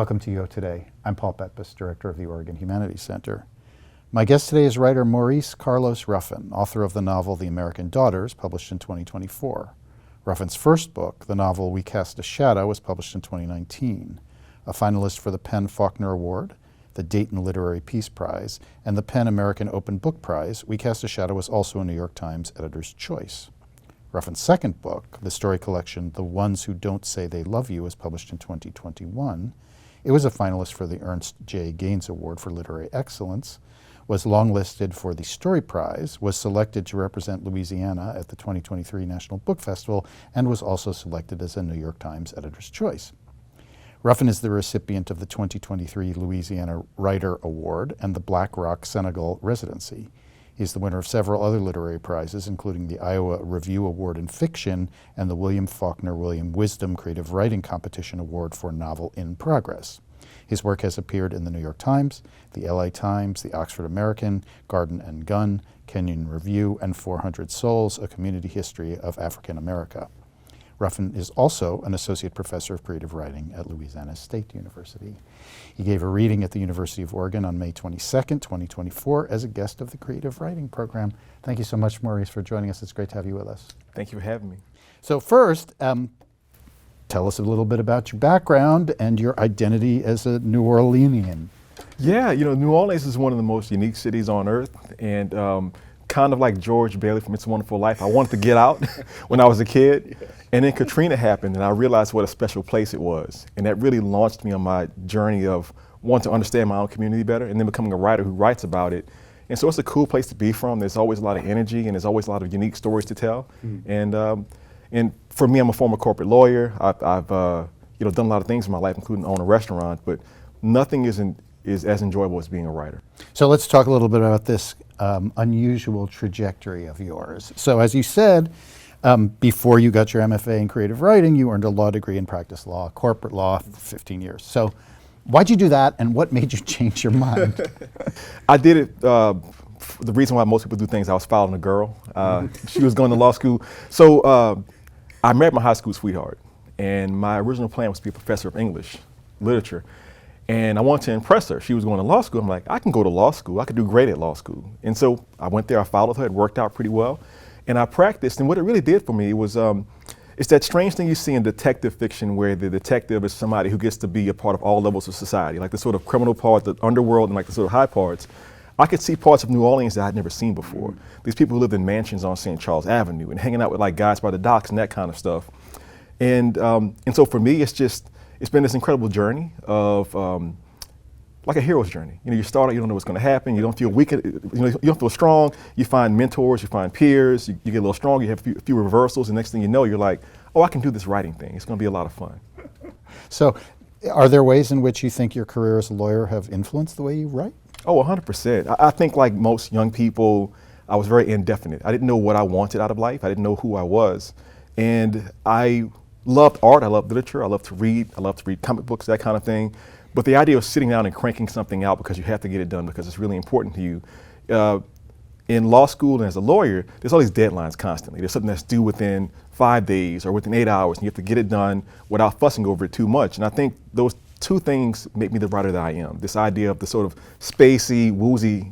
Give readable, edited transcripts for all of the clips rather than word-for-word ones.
Welcome to UO Today. I'm Paul Petbus, Director of the Oregon Humanities Center. My guest today is writer Maurice Carlos Ruffin, author of the novel The American Daughters, published in 2024. Ruffin's first book, the novel We Cast a Shadow, was published in 2019. A finalist for the PEN/Faulkner Award, the Dayton Literary Peace Prize, and the PEN American Open Book Prize, We Cast a Shadow was also a New York Times Editor's Choice. Ruffin's second book, the story collection The Ones Who Don't Say They Love You, was published in 2021. It was a finalist for the Ernst J. Gaines Award for Literary Excellence, was longlisted for the Story Prize, was selected to represent Louisiana at the 2023 National Book Festival, and was also selected as a New York Times Editor's Choice. Ruffin is the recipient of the 2023 Louisiana Writer Award and the Black Rock Senegal Residency. He's the winner of several other literary prizes, including the Iowa Review Award in Fiction and the William Faulkner William Wisdom Creative Writing Competition Award for Novel in Progress. His work has appeared in the New York Times, the LA Times, the Oxford American, Garden and Gun, Kenyon Review, and 400 Souls, A Community History of African America. Ruffin is also an associate professor of creative writing at Louisiana State University. He gave a reading at the University of Oregon on May 22nd, 2024, as a guest of the Creative Writing Program. Thank you so much, Maurice, for joining us. It's great to have you with us. Thank you for having me. So first, tell us a little bit about your background and your identity as a New Orleanian. Yeah, New Orleans is one of the most unique cities on earth, and kind of like George Bailey from It's a Wonderful Life, I wanted to get out when I was a kid. Yes. And then Katrina happened, and I realized what a special place it was. And that really launched me on my journey of wanting to understand my own community better, and then becoming a writer who writes about it. And so it's a cool place to be from. There's always a lot of energy, and there's always a lot of unique stories to tell. And for me, I'm a former corporate lawyer. I've done a lot of things in my life, including own a restaurant, but nothing is as enjoyable as being a writer. So let's talk a little bit about this unusual trajectory of yours. So as you said, before you got your MFA in creative writing, you earned a law degree in practice law, corporate law, for 15 years. So why'd you do that, and what made you change your mind? I did it, the reason why most people do things, I was following a girl. She was going to law school. So I married my high school sweetheart, and my original plan was to be a professor of English literature. And I wanted to impress her. She was going to law school. I'm like, I can go to law school. I could do great at law school. And so I went there, I followed her, it worked out pretty well. And I practiced, and what it really did for me was, it's that strange thing you see in detective fiction where the detective is somebody who gets to be a part of all levels of society, like the sort of criminal part, the underworld, and like the sort of high parts. I could see parts of New Orleans that I'd never seen before. These people who lived in mansions on St. Charles Avenue and hanging out with like guys by the docks and that kind of stuff. And so for me, it's been this incredible journey of like a hero's journey. You start out, you don't know what's going to happen. You don't feel weak. You don't feel strong. You find mentors, you find peers. You get a little stronger. You have a few reversals, and next thing you know, you're like, oh, I can do this writing thing. It's going to be a lot of fun. So, are there ways in which you think your career as a lawyer have influenced the way you write? Oh, 100%. I think like most young people, I was very indefinite. I didn't know what I wanted out of life. I didn't know who I was, and I loved art. I loved literature. I loved to read. I loved to read comic books, that kind of thing. But the idea of sitting down and cranking something out because you have to get it done because it's really important to you. In law school and as a lawyer, there's all these deadlines constantly. There's something that's due within 5 days or within 8 hours, and you have to get it done without fussing over it too much. And I think those two things make me the writer that I am. This idea of the sort of spacey, woozy,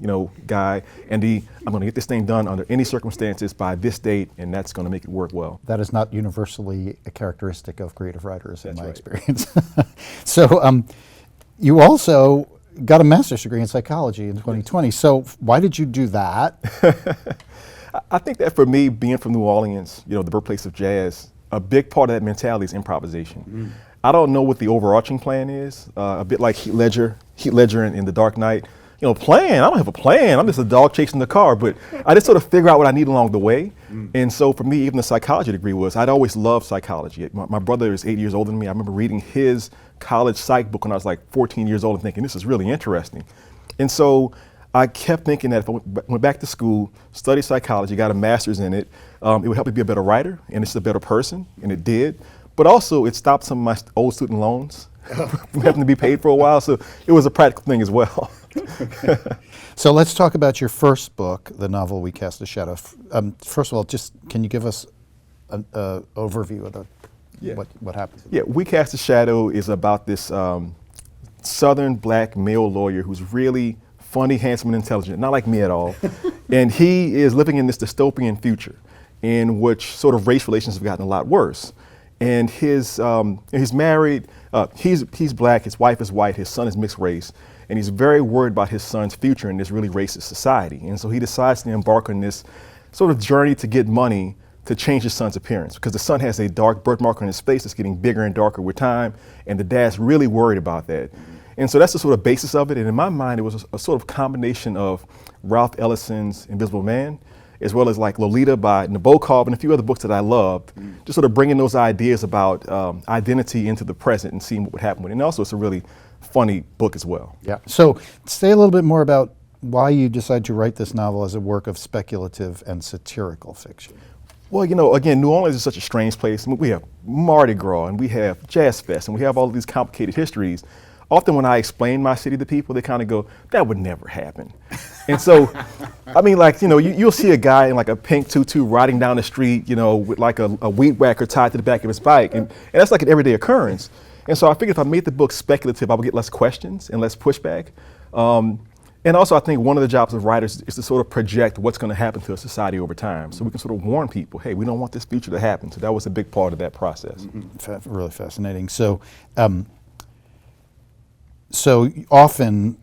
guy, and I'm going to get this thing done under any circumstances by this date, and that's going to make it work well. That is not universally a characteristic of creative writers, in my right. experience. So you also got a master's degree in psychology in 2020. So why did you do that? I think that for me, being from New Orleans, the birthplace of jazz, a big part of that mentality is improvisation. I don't know what the overarching plan is, a bit like Heath Ledger in The Dark Knight. Plan, I don't have a plan, I'm just a dog chasing the car, but I just sort of figure out what I need along the way. And so for me, even the psychology degree I'd always loved psychology. My brother is 8 years older than me. I remember reading his college psych book when I was like 14 years old and thinking, this is really interesting. And so I kept thinking that if I went back to school, studied psychology, got a master's in it, it would help me be a better writer and just a better person, and it did. But also it stopped some of my old student loans from having to be paid for a while, so it was a practical thing as well. So let's talk about your first book, the novel We Cast a Shadow. First of all, just can you give us an overview of what happens? Yeah, We Cast a Shadow is about this Southern black male lawyer who's really funny, handsome, and intelligent, not like me at all. And he is living in this dystopian future in which sort of race relations have gotten a lot worse. And he's married, he's black, his wife is white, his son is mixed race, and he's very worried about his son's future in this really racist society. And so he decides to embark on this sort of journey to get money to change his son's appearance, because the son has a dark birthmark on his face that's getting bigger and darker with time, and the dad's really worried about that. And so that's the sort of basis of it. And in my mind, it was a sort of combination of Ralph Ellison's Invisible Man, as well as like Lolita by Nabokov and a few other books that I loved, just sort of bringing those ideas about identity into the present and seeing what would happen with it. And also it's a really funny book as well. Yeah. So say a little bit more about why you decided to write this novel as a work of speculative and satirical fiction. Well, you know, again, New Orleans is such a strange place. I mean, we have Mardi Gras and we have Jazz Fest and we have all of these complicated histories. Often when I explain my city to people, they kind of go, that would never happen. And so, I mean, like, you know, you'll see a guy in like a pink tutu riding down the street, you know, with like a weed whacker tied to the back of his bike. And that's like an everyday occurrence. And so I figured if I made the book speculative, I would get less questions and less pushback. And also, I think one of the jobs of writers is to sort of project what's going to happen to a society over time. So we can sort of warn people, hey, we don't want this future to happen. So that was a big part of that process. Really fascinating. So, so often,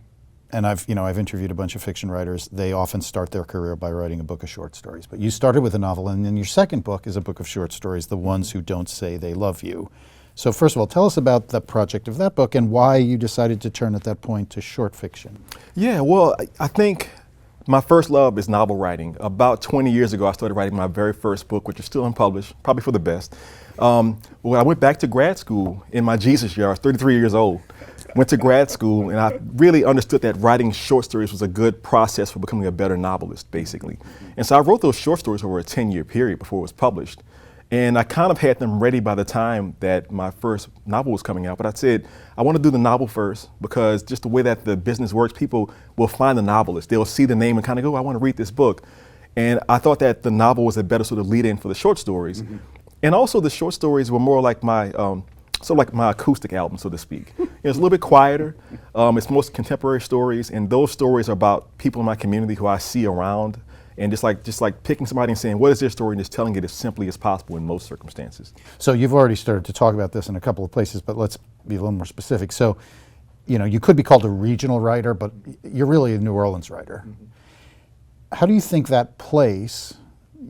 and I've interviewed a bunch of fiction writers, they often start their career by writing a book of short stories. But you started with a novel, and then your second book is a book of short stories, The Ones Who Don't Say They Love You. So first of all, tell us about the project of that book and why you decided to turn at that point to short fiction. Yeah, well, I think my first love is novel writing. About 20 years ago, I started writing my very first book, which is still unpublished, probably for the best. When I went back to grad school in my Jesus year, I was 33 years old, went to grad school, and I really understood that writing short stories was a good process for becoming a better novelist, basically. And so I wrote those short stories over a 10-year period before it was published. And I kind of had them ready by the time that my first novel was coming out. But I said, I want to do the novel first, because just the way that the business works, people will find the novelist. They'll see the name and kind of go, I want to read this book. And I thought that the novel was a better sort of lead-in for the short stories. And also the short stories were more like my, sort of like my acoustic album, so to speak. It's a little bit quieter. It's most contemporary stories. And those stories are about people in my community who I see around. And just like picking somebody and saying, what is their story, and just telling it as simply as possible in most circumstances. So you've already started to talk about this in a couple of places, but let's be a little more specific. So, you know, you could be called a regional writer, but you're really a New Orleans writer. How do you think that place,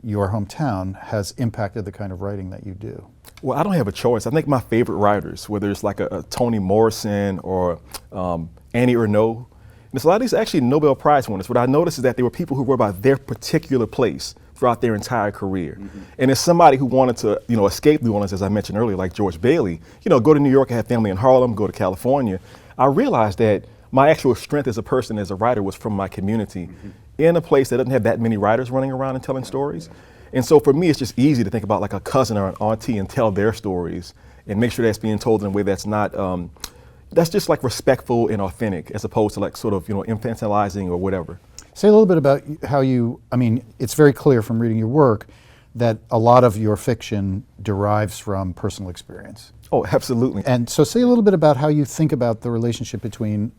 your hometown, has impacted the kind of writing that you do? Well, I don't have a choice. I think my favorite writers, whether it's like a Toni Morrison or Annie Ernaux, and so a lot of these actually Nobel Prize winners, what I noticed is that they were people who wrote about their particular place throughout their entire career. And as somebody who wanted to, you know, escape New Orleans, as I mentioned earlier, like George Bailey, you know, go to New York, I have family in Harlem, go to California, I realized that my actual strength as a person, as a writer, was from my community in a place that doesn't have that many writers running around and telling stories. And so for me, it's just easy to think about like a cousin or an auntie and tell their stories and make sure that's being told in a way that's not, that's just like respectful and authentic, as opposed to like sort of, you know, infantilizing or whatever. Say a little bit about how you, I mean, it's very clear from reading your work that a lot of your fiction derives from personal experience. Oh, absolutely. And so say a little bit about how you think about the relationship between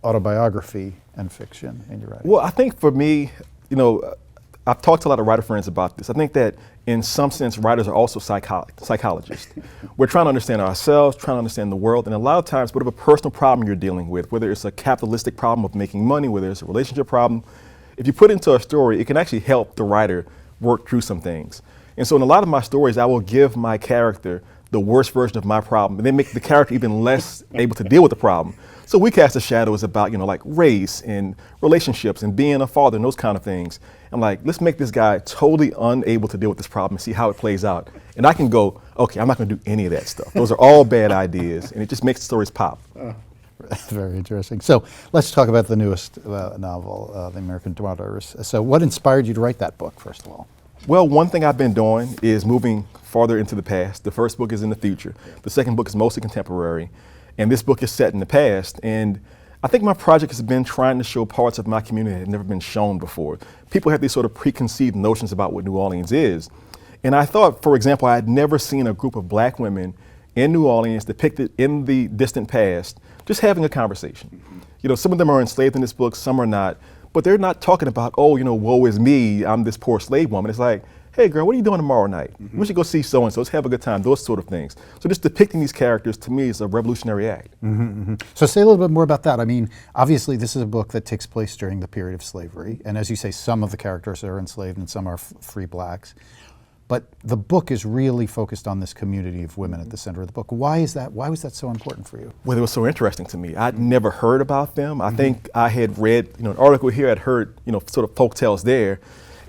autobiography and fiction in your writing. Well, I think for me, you know, I've talked to a lot of writer friends about this. I think that in some sense, writers are also psychologists. We're trying to understand ourselves, trying to understand the world, and a lot of times, whatever personal problem you're dealing with, whether it's a capitalistic problem of making money, whether it's a relationship problem, if you put it into a story, it can actually help the writer work through some things. And so in a lot of my stories, I will give my character the worst version of my problem, and then make the character even less able to deal with the problem. So We Cast a Shadow is about, you know, like race and relationships and being a father and those kind of things. I'm like, let's make this guy totally unable to deal with this problem and see how it plays out. And I can go, okay, I'm not going to do any of that stuff. Those are all bad ideas, and it just makes the stories pop. Very interesting. So let's talk about the newest novel, The American Daughters. So what inspired you to write that book, first of all? Well, one thing I've been doing is moving farther into the past. The first book is in the future. The second book is mostly contemporary. And this book is set in the past. And I think my project has been trying to show parts of my community that have never been shown before. People have these sort of preconceived notions about what New Orleans is. And I thought, for example, I had never seen a group of black women in New Orleans depicted in the distant past just having a conversation. You know, some of them are enslaved in this book, some are not, but they're not talking about, oh, you know, woe is me, I'm this poor slave woman. It's like, hey girl, what are you doing tomorrow night? We should go see so-and-so, let's have a good time, those sort of things. So just depicting these characters, to me, is a revolutionary act. So say a little bit more about that. I mean, obviously this is a book that takes place during the period of slavery, and as you say, some of the characters are enslaved and some are free blacks. But the book is really focused on this community of women at the center of the book. Why is that? Why was that so important for you? Well, it was so interesting to me. I'd never heard about them. I think I had read, you know, an article here, I'd heard, you know, sort of folk tales there,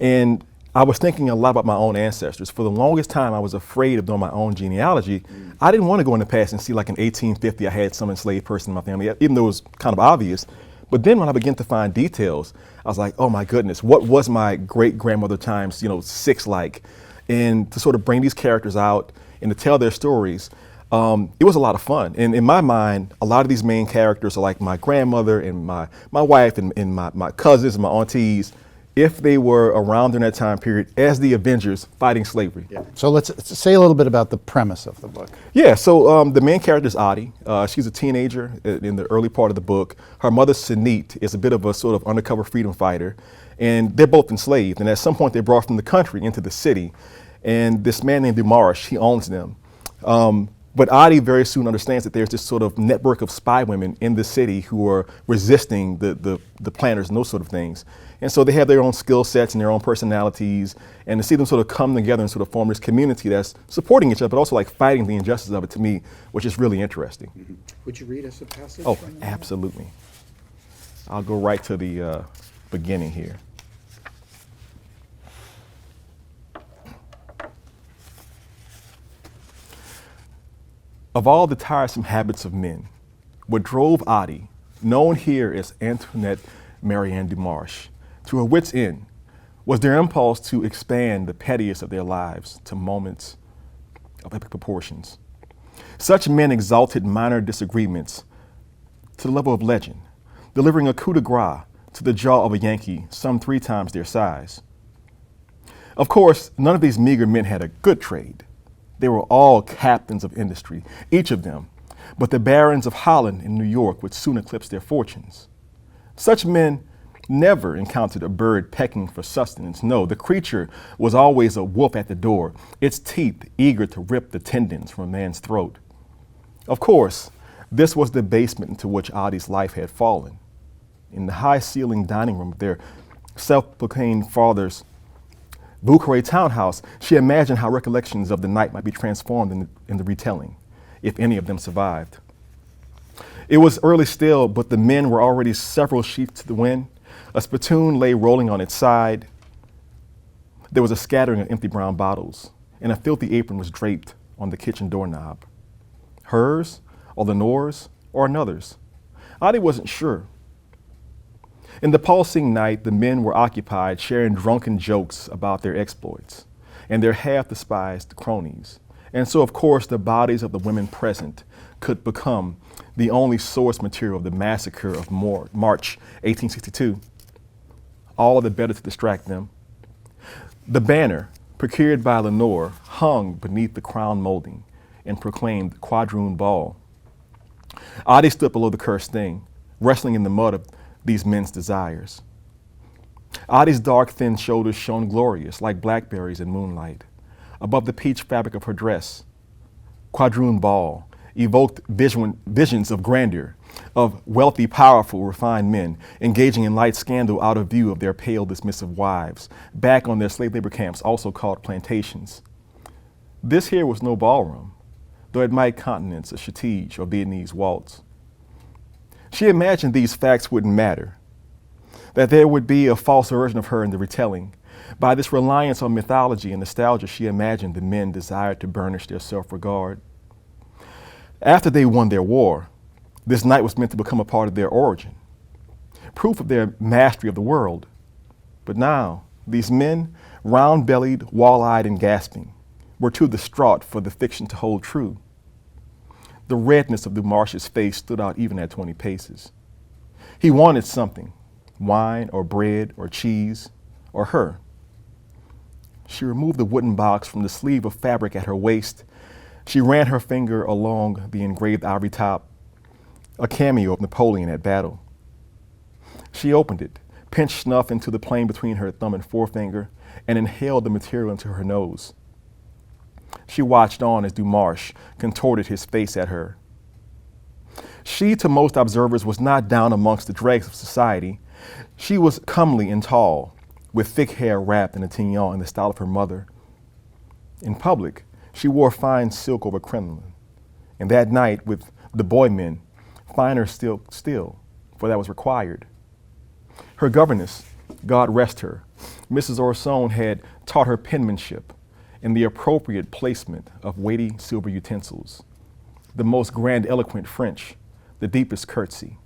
and I was thinking a lot about my own ancestors. For the longest time, I was afraid of doing my own genealogy. I didn't want to go in the past and see, like in 1850, I had some enslaved person in my family, even though it was kind of obvious. But then when I began to find details, I was like, oh my goodness, what was my great-grandmother times, you know, 6 like? And to sort of bring these characters out and to tell their stories, it was a lot of fun. And in my mind, a lot of these main characters are like my grandmother and my wife and my cousins and my aunties, if they were around during that time period as the Avengers fighting slavery. Yeah. So let's say a little bit about the premise of the book. Yeah, so the main character is Audie. She's a teenager in the early part of the book. Her mother, Sanit, is a bit of a sort of undercover freedom fighter. And they're both enslaved. And at some point, they're brought from the country into the city. And this man named Dumarsh, he owns them. But Audie very soon understands that there's this sort of network of spy women in the city who are resisting the planners and those sort of things. And so they have their own skill sets and their own personalities. And to see them sort of come together and sort of form this community that's supporting each other, but also like fighting the injustice of it, to me, which is really interesting. Would you read us a passage? Oh, absolutely. I'll go right to the beginning here. Of all the tiresome habits of men, what drove Audie, known here as Antoinette Marianne Dumarsh, to her wits' end was their impulse to expand the pettiest of their lives to moments of epic proportions. Such men exalted minor disagreements to the level of legend, delivering a coup de grace to the jaw of a Yankee some 3 times their size. Of course, none of these meager men had a good trade. They were all captains of industry, each of them, but the barons of Holland and New York would soon eclipse their fortunes. Such men never encountered a bird pecking for sustenance. No, the creature was always a wolf at the door, its teeth eager to rip the tendons from a man's throat. Of course, this was the basement into which Audie's life had fallen. In the high-ceilinged dining room of their self-proclaimed father's Bucharest townhouse, she imagined how recollections of the night might be transformed in the retelling, if any of them survived. It was early still, but the men were already several sheets to the wind. A spittoon lay rolling on its side. There was a scattering of empty brown bottles, and a filthy apron was draped on the kitchen doorknob. Hers, or Lenore's, or another's? Audie wasn't sure. In the pulsing night, the men were occupied sharing drunken jokes about their exploits and their half-despised cronies. And so, of course, the bodies of the women present could become the only source material of the massacre of March 1862. All the better to distract them. The banner, procured by Lenore, hung beneath the crown molding and proclaimed quadroon ball. Audie stood below the cursed thing, wrestling in the mud of these men's desires. Audie's dark, thin shoulders shone glorious like blackberries in moonlight. Above the peach fabric of her dress, quadroon ball evoked visions of grandeur, of wealthy, powerful, refined men engaging in light scandal out of view of their pale, dismissive wives, back on their slave labor camps, also called plantations. This here was no ballroom, though it might countenance a schottische or Viennese waltz. She imagined these facts wouldn't matter, that there would be a false version of her in the retelling. By this reliance on mythology and nostalgia, she imagined the men desired to burnish their self-regard. After they won their war, this night was meant to become a part of their origin, proof of their mastery of the world. But now, these men, round-bellied, wall-eyed, and gasping, were too distraught for the fiction to hold true. The redness of Dumarsh's face stood out even at 20 paces. He wanted something, wine or bread or cheese or her. She removed the wooden box from the sleeve of fabric at her waist. She ran her finger along the engraved ivory top. a cameo of Napoleon at battle. She opened it, pinched snuff into the plane between her thumb and forefinger, and inhaled the material into her nose. She watched on as Dumarche contorted his face at her. She, to most observers, was not down amongst the dregs of society. She was comely and tall, with thick hair wrapped in a tignon in the style of her mother. In public, she wore fine silk over crinoline, and that night with the boy men, finer still, for that was required. Her governess, God rest her, Mrs. Orson, had taught her penmanship and the appropriate placement of weighty silver utensils, the most grandiloquent French, the deepest curtsy.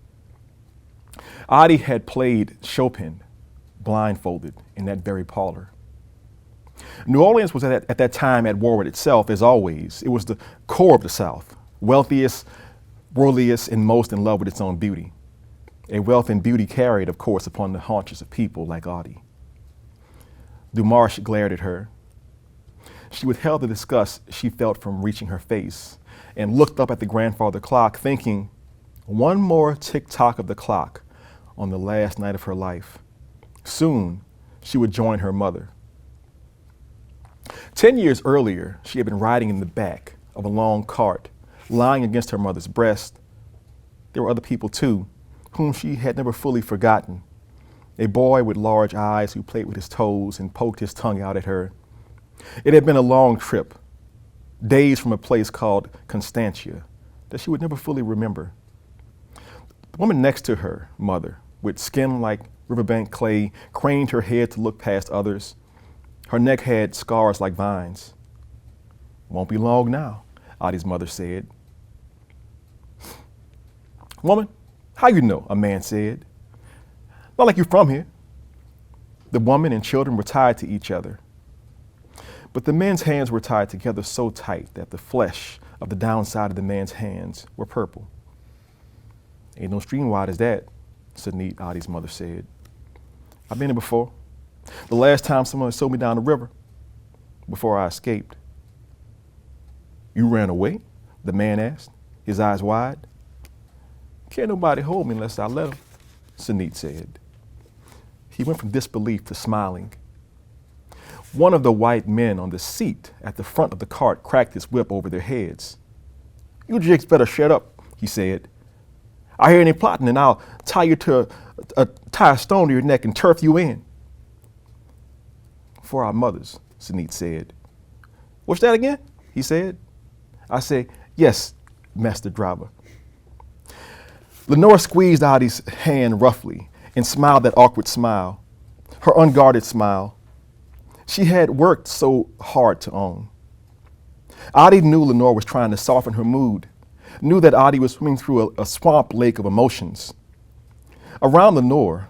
Audie had played Chopin blindfolded in that very parlor. New Orleans was at that time at war with itself, as always. It was the core of the South, wealthiest, worldliest, and most in love with its own beauty. A wealth and beauty carried, of course, upon the haunches of people like Audie. Dumarche glared at her. She withheld the disgust she felt from reaching her face and looked up at the grandfather clock, thinking, one more tick-tock of the clock on the last night of her life. Soon, she would join her mother. 10 years earlier, she had been riding in the back of a long cart, lying against her mother's breast. There were other people, too, whom she had never fully forgotten. A boy with large eyes who played with his toes and poked his tongue out at her. It had been a long trip, days from a place called Constantia, that she would never fully remember. The woman next to her mother, with skin like riverbank clay, craned her head to look past others. Her neck had scars like vines. Won't be long now, Audie's mother said. Woman, how you know? A man said. Not like you're from here. The woman and children were tied to each other. But the men's hands were tied together so tight that the flesh of the downside of the man's hands were purple. Ain't no stream wide as that, Sunit, Audie's mother said. I've been here before. The last time someone sold me down the river, before I escaped. You ran away? The man asked, his eyes wide. Can't nobody hold me unless I let him, Sunit said. He went from disbelief to smiling. One of the white men on the seat at the front of the cart cracked his whip over their heads. You jigs better shut up, he said. I hear any plotting and I'll tie a stone to your neck and turf you in. For our mothers, Sunit said. What's that again? He said. I say, yes, master driver. Lenore squeezed Audie's hand roughly and smiled that awkward smile, her unguarded smile. She had worked so hard to own. Audie knew Lenore was trying to soften her mood, knew that Audie was swimming through a swamp lake of emotions. Around Lenore,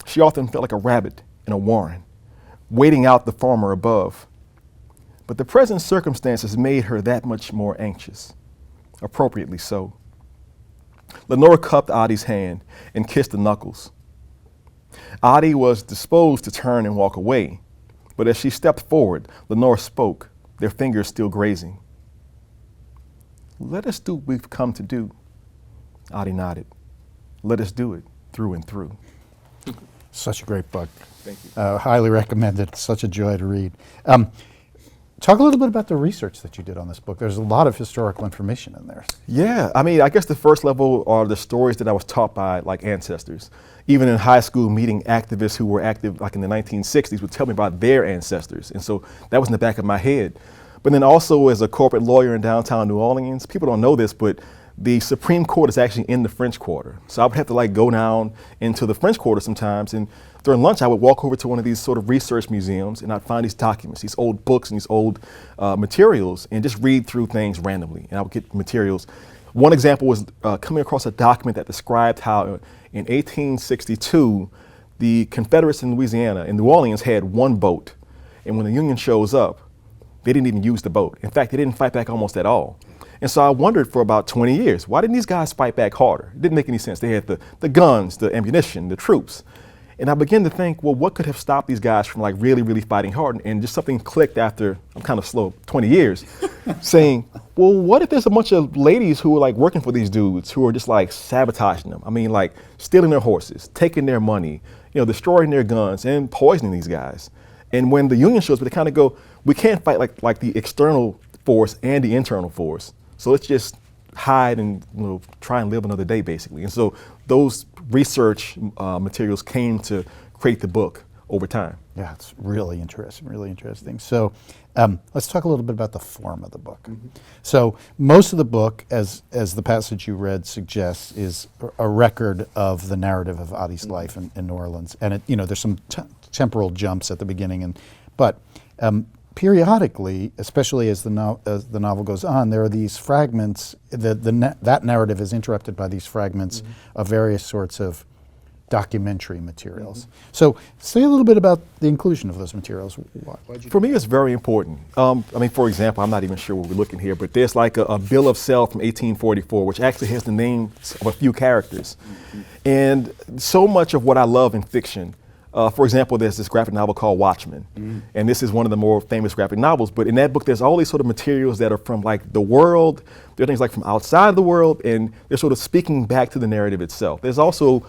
she often felt like a rabbit in a warren, waiting out the farmer above. But the present circumstances made her that much more anxious, appropriately so. Lenore cupped Audie's hand and kissed the knuckles. Audie was disposed to turn and walk away, but as she stepped forward, Lenore spoke, their fingers still grazing. Let us do what we've come to do. Audie nodded. Let us do it through and through. Such a great book. Thank you. Highly recommended. It's such a joy to read. Talk a little bit about the research that you did on this book. There's a lot of historical information in there. Yeah, I mean, I guess the first level are the stories that I was taught by like ancestors. Even in high school, meeting activists who were active like in the 1960s would tell me about their ancestors. And so that was in the back of my head. But then also as a corporate lawyer in downtown New Orleans, people don't know this, but the Supreme Court is actually in the French Quarter. So I would have to like go down into the French Quarter sometimes, and during lunch I would walk over to one of these sort of research museums and I'd find these documents, these old books and these old materials, and just read through things randomly, and I would get materials. One example was coming across a document that described how in 1862 the Confederates in Louisiana, in New Orleans, had one boat, and when the Union shows up, they didn't even use the boat. In fact, they didn't fight back almost at all. And so I wondered for about 20 years, why didn't these guys fight back harder? It didn't make any sense. They had the guns, the ammunition, the troops. And I began to think, well, what could have stopped these guys from like really, really fighting hard? And just something clicked after, I'm kind of slow, 20 years. saying, well, what if there's a bunch of ladies who are like working for these dudes who are just like sabotaging them? I mean, like stealing their horses, taking their money, destroying their guns and poisoning these guys. And when the union shows up, they kind of go, we can't fight like the external force and the internal force. So let's just hide and try and live another day, basically. And so those research materials came to create the book over time. Yeah, it's really interesting, really interesting. So let's talk a little bit about the form of the book. Mm-hmm. So most of the book, as the passage you read suggests, is a record of the narrative of Adi's mm-hmm. life in New Orleans. And there's some temporal jumps at the beginning, but periodically, especially as the novel goes on, there are these fragments. That narrative is interrupted by these fragments mm-hmm. of various sorts of documentary materials. Mm-hmm. So say a little bit about the inclusion of those materials. For me, it's very important. For example, I'm not even sure where we're looking here, but there's like a bill of sale from 1844, which actually has the names of a few characters. Mm-hmm. And so much of what I love in fiction, for example, there's this graphic novel called Watchmen, mm-hmm. and this is one of the more famous graphic novels, but in that book there's all these sort of materials that are from like the world, there are things like from outside of the world, and they're sort of speaking back to the narrative itself. There's also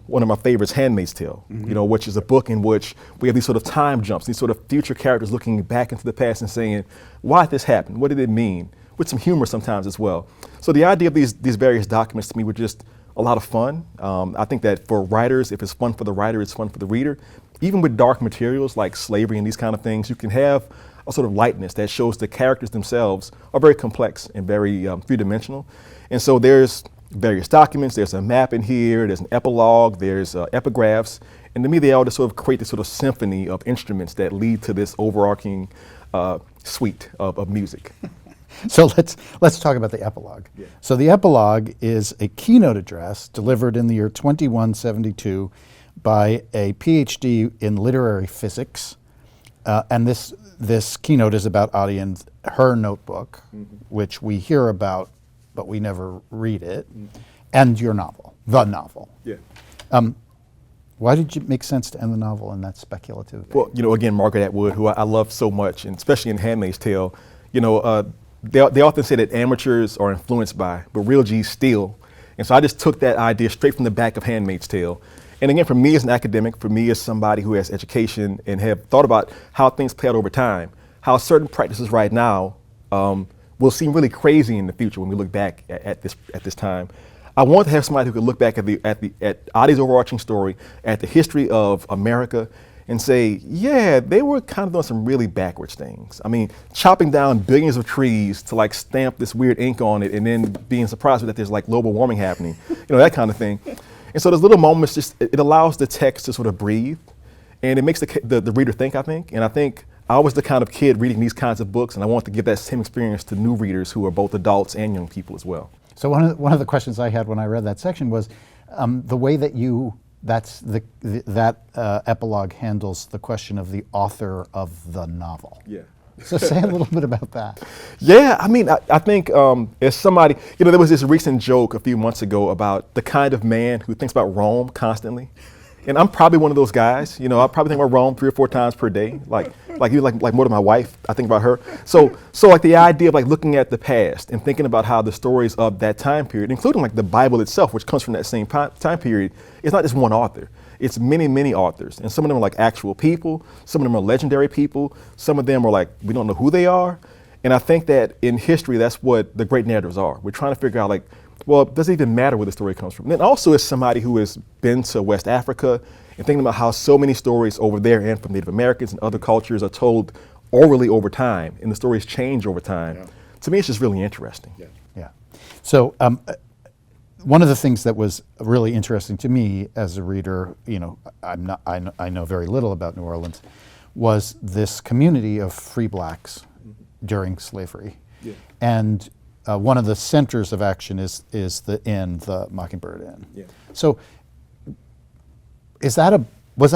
one of my favorites, Handmaid's Tale, mm-hmm. Which is a book in which we have these sort of time jumps, these sort of future characters looking back into the past and saying, why did this happen? What did it mean? With some humor sometimes as well. So the idea of these various documents to me were just a lot of fun. I think that for writers, if it's fun for the writer, it's fun for the reader. Even with dark materials like slavery and these kind of things, you can have a sort of lightness that shows the characters themselves are very complex and very three-dimensional. And so there's various documents, there's a map in here, there's an epilogue, there's epigraphs, and to me they all just sort of create this sort of symphony of instruments that lead to this overarching suite of music. So let's talk about the epilogue. Yeah. So the epilogue is a keynote address delivered in the year 2172 by a PhD in literary physics, and this keynote is about Adi and her notebook, mm-hmm. which we hear about, but we never read it, mm-hmm. and your novel, the novel. Yeah. Why did it make sense to end the novel in that speculative vein? Well, again, Margaret Atwood, who I love so much, and especially in Handmaid's Tale, they often say that amateurs are influenced by, but real G's steal. And so I just took that idea straight from the back of Handmaid's Tale. And again, for me as an academic, for me as somebody who has education and have thought about how things play out over time, how certain practices right now will seem really crazy in the future when we look back at this time. I want to have somebody who could look back at Adi's overarching story, at the history of America, and say, yeah, they were kind of doing some really backwards things. I mean, chopping down billions of trees to like stamp this weird ink on it and then being surprised that there's like global warming happening, that kind of thing. And so those little moments, it allows the text to sort of breathe, and it makes the reader think, I think. And I think I was the kind of kid reading these kinds of books, and I want to give that same experience to new readers who are both adults and young people as well. So one of the questions I had when I read that section was the way that that epilogue handles the question of the author of the novel. Yeah. So say a little bit about that. Yeah, I think as somebody, there was this recent joke a few months ago about the kind of man who thinks about Rome constantly. And I'm probably one of those guys. I probably think about Rome 3 or 4 times per day, like more than my wife. I think about her. So like the idea of like looking at the past and thinking about how the stories of that time period, including like the Bible itself, which comes from that same time period, it's not just one author. It's many, many authors, and some of them are like actual people. Some of them are legendary people. Some of them are like we don't know who they are. And I think that in history, that's what the great narratives are. We're trying to figure out well, does it even matter where the story comes from? And then also as somebody who has been to West Africa and thinking about how so many stories over there and from Native Americans and other cultures are told orally over time, and the stories change over time. Yeah. To me, it's just really interesting. Yeah. So one of the things that was really interesting to me as a reader, I know very little about New Orleans, was this community of free blacks during slavery. Yeah. And one of the centers of action is the inn, the Mockingbird Inn. Yeah. So was that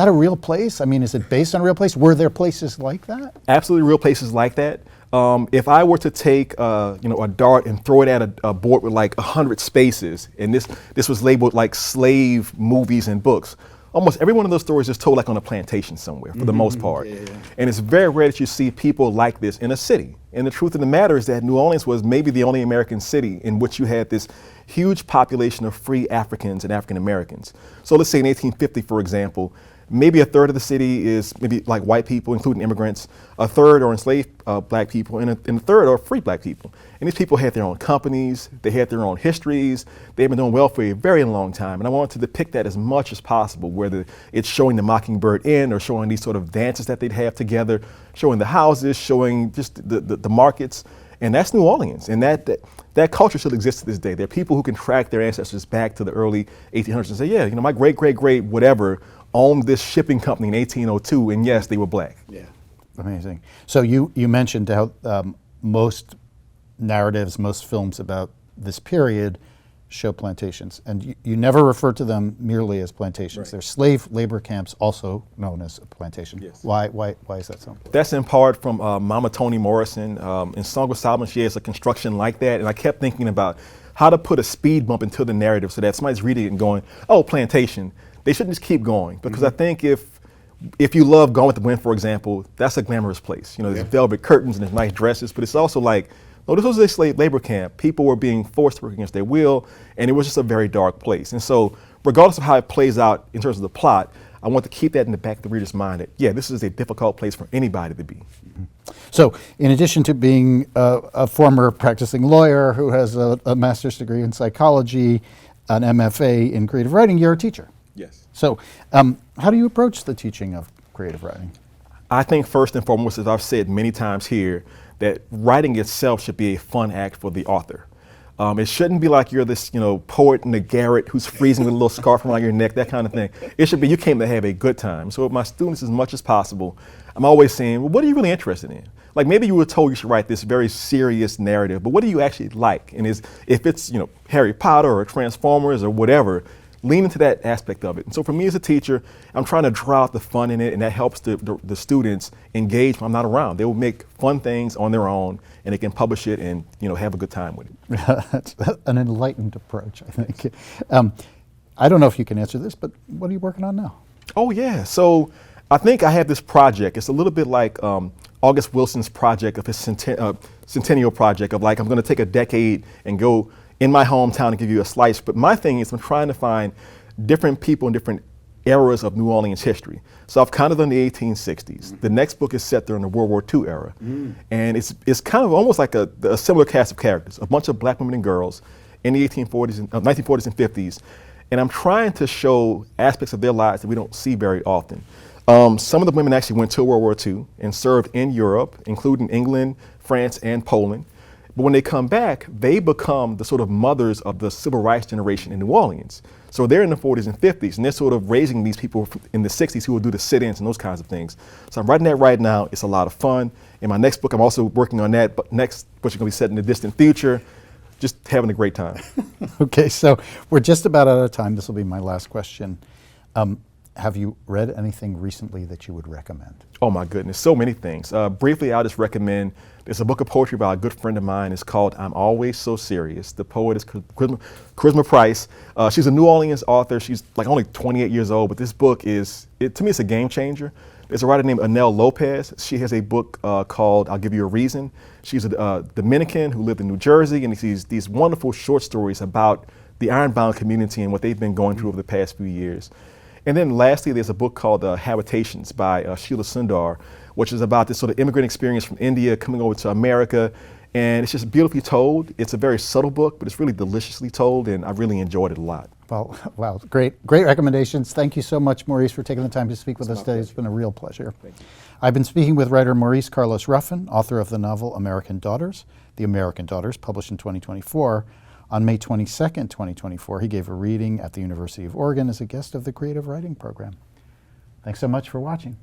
a real place? Is it based on a real place? Were there places like that? Absolutely real places like that. If I were to take a dart and throw it at a board with like 100 spaces, and this was labeled like slave movies and books, almost every one of those stories is told like on a plantation somewhere for the most part. And it's very rare that you see people like this in a city. And the truth of the matter is that New Orleans was maybe the only American city in which you had this huge population of free Africans and African Americans. So let's say in 1850, for example, maybe a third of the city is maybe like white people, including immigrants, a third are enslaved black people, and a third are free black people. And these people had their own companies, they had their own histories, they've been doing well for a very long time. And I wanted to depict that as much as possible, whether it's showing the Mockingbird Inn or showing these sort of dances that they'd have together, showing the houses, showing just the markets. And that's New Orleans. And that culture still exists to this day. There are people who can track their ancestors back to the early 1800s and say, yeah, you know, my great, great, great, whatever, owned this shipping company in 1802, and yes, they were black. Yeah, amazing. So you mentioned how most narratives, most films about this period show plantations, and you never refer to them merely as plantations. Right. They're slave labor camps, also known as a plantation. Yes. Why is that so important? That's in part from Mama Toni Morrison. In Song of Solomon, she has a construction like that, and I kept thinking about how to put a speed bump into the narrative so that somebody's reading it and going, oh, plantation. They shouldn't just keep going, because I think if you love Gone with the Wind, for example, that's a glamorous place. You know, there's velvet curtains and there's nice dresses, but it's also like, no, this was a slave labor camp. People were being forced to work against their will, and it was just a very dark place. And so, regardless of how it plays out in terms of the plot, I want to keep that in the back of the reader's mind that, yeah, this is a difficult place for anybody to be. So, in addition to being a former practicing lawyer who has a master's degree in psychology, an MFA in creative writing, you're a teacher. Yes. So, how do you approach the teaching of creative writing? I think first and foremost, as I've said many times here, that writing itself should be a fun act for the author. It shouldn't be like you're this, poet in the garret who's freezing with a little scarf around your neck, that kind of thing. It should be you came to have a good time. So with my students, as much as possible, I'm always saying, well, what are you really interested in? Like maybe you were told you should write this very serious narrative, but what do you actually like? And if it's, Harry Potter or Transformers or whatever, lean into that aspect of it. And so for me as a teacher, I'm trying to draw out the fun in it, and that helps the students engage when I'm not around. They will make fun things on their own, and they can publish it and have a good time with it. That's an enlightened approach, I think. I don't know if you can answer this, but what are you working on now? Oh yeah, so I think I have this project. It's a little bit like August Wilson's project of his centennial project of like, I'm gonna take a decade and go in my hometown and give you a slice. But my thing is I'm trying to find different people in different eras of New Orleans history. So I've kind of done the 1860s. The next book is set during the World War II era. And it's kind of almost like a similar cast of characters, a bunch of black women and girls in the 1940s and 50s. And I'm trying to show aspects of their lives that we don't see very often. Some of the women actually went to World War II and served in Europe, including England, France, and Poland. But when they come back, they become the sort of mothers of the civil rights generation in New Orleans. So they're in the 40s and 50s, and they're sort of raising these people in the 60s who will do the sit-ins and those kinds of things. So I'm writing that right now. It's a lot of fun. In my next book, I'm also working on that, but next book is going to be set in the distant future. Just having a great time. Okay, so we're just about out of time. This will be my last question. Have you read anything recently that you would recommend? Oh my goodness, so many things. Briefly, I'll just recommend, there's a book of poetry by a good friend of mine. It's called I'm Always So Serious. The poet is Charisma Price. She's a New Orleans author. She's like only 28 years old, but this book is, to me, it's a game changer. There's a writer named Anel Lopez. She has a book called I'll Give You a Reason. She's a Dominican who lived in New Jersey, and sees these wonderful short stories about the Ironbound community and what they've been going through over the past few years. And then lastly, there's a book called Habitations by Sheila Sundar, which is about this sort of immigrant experience from India coming over to America. And it's just beautifully told. It's a very subtle book, but it's really deliciously told, and I really enjoyed it a lot. Well, wow, great recommendations. Thank you so much, Maurice, for taking the time to speak with us today. It's been a real pleasure. Thank you. I've been speaking with writer Maurice Carlos Ruffin, author of the novel American Daughters, The American Daughters, published in 2024. On May 22nd, 2024, he gave a reading at the University of Oregon as a guest of the Creative Writing Program. Thanks so much for watching.